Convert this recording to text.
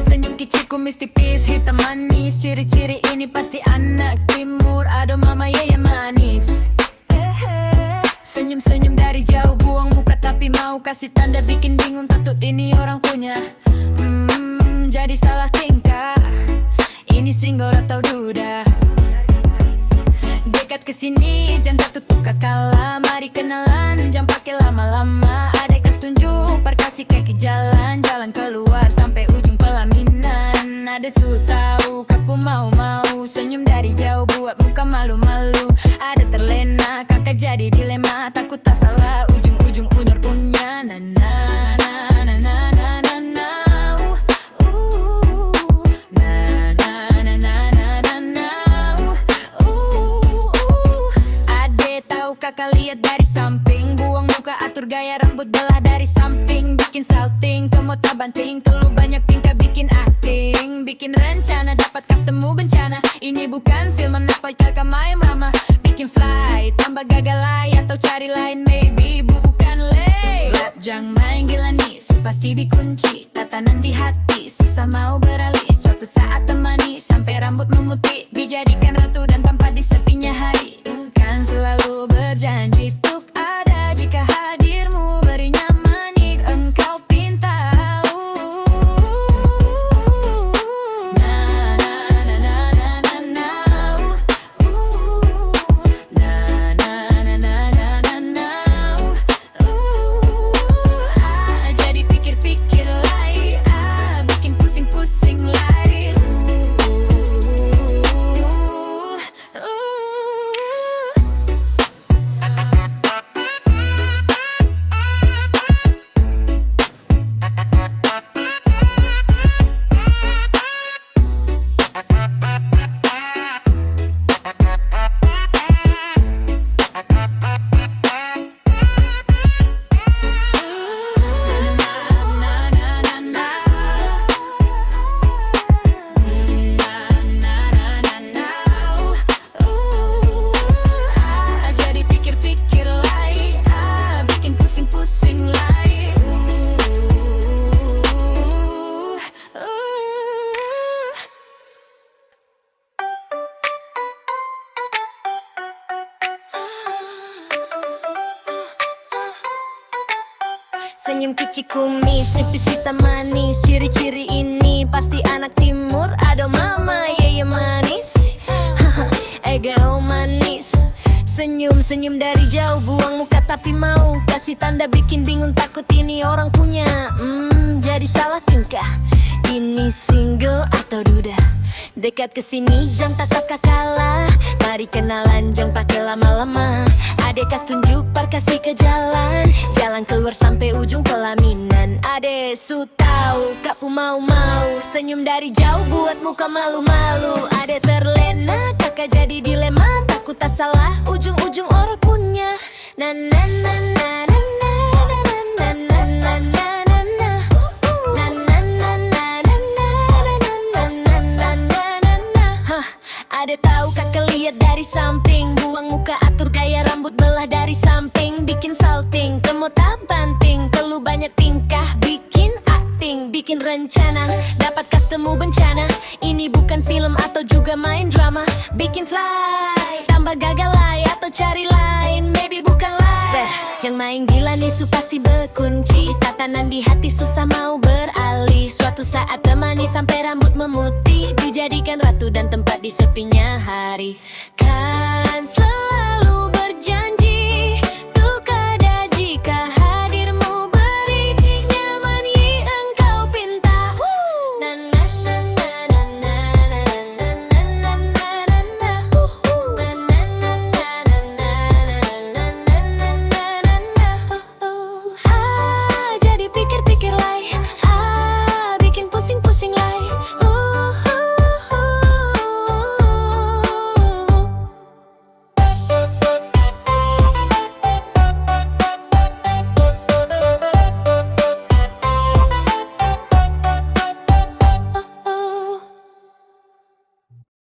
Senyum kecil kumis tipis hitam manis, ciri-ciri ini pasti anak timur. Aduh mama ya manis. Senyum-senyum dari jauh, buang muka tapi mau kasih tanda, bikin bingung takut ini orang punya. Jadi salah tingkah, ini single atau duda. Dekat kesini jangan tertutup kakala, mari kenalan jangan pakai lama-lama. Ada kas tunjuk par kasih kaki jalan-jalan keluar sampai ujung pelaminan. Ada su tahu kapu mau senyum dari jauh buat muka malu-malu. Ada terlena kakak jadi dilema, takut tak salah ujung-ujung unyur punya. Na na na na na na na na. Na na na na na na na. Ade tahu kakak lihat dari samping, buang muka atur gaya rambut belah dari samping, bikin salting kamu tak banting, terlalu banyak tingkah bikin acting, bikin rencana dapat custommu bencana. Ini bukan film apa cakap main mama, bikin fly tambah gagal lay atau cari lain maybe bukan lay. Rap jangan main gila nih, pasti dikunci tatanan di hati, susah mau beralih. Suatu saat temani sampai rambut memutih, dijadikan ratu dan tanpa disepinya hari. Bukan selalu berjanji untuk ada, jika hadirmu beri nyaman engkau pinta. Jadi pikir-pikir lagi, bikin pusing-pusing lagi. Jadi pikir-pikir lagi, bikin pusing-pusing lagi. Senyum kecil kumis, tipis hitam manis, ciri-ciri ini pasti anak timur. Aduh mama ya manis. Ego manis. Senyum-senyum dari jauh, buang muka tapi mau kasih tanda, bikin bingung takut ini orang punya. Jadi salah tingkah, ini single atau duda. Dekat kesini jangan tatap kakala, mari kenalan jangan pakai lama-lama. Ade kas tunjuk par kasih ke jalan, jalan keluar sampai ujung pelaminan. Ade su tahu kapu mau senyum dari jauh buat muka malu-malu. Ade terlena kakak jadi dilema, takut tak salah ujung-ujung orang punya. Na na na na na na na na na na. Ada tahu kakak lihat dari samping, buang muka atur gaya rambut belah dari samping, bikin salting kamu tak banting, terlalu banyak tingkah bikin acting, bikin rencana dapat custommu bencana. Ini bukan film atau juga main drama, bikin fly tambah gagal lay atau cari lain maybe bukan lay. Jangan main gila nih su pasti berkunci, tatanan di hati susah mau beralih. Suatu saat temani sampai rambut memutih, dijadikan ratu dan tempat di sepinya hari. Kan selalu berjanji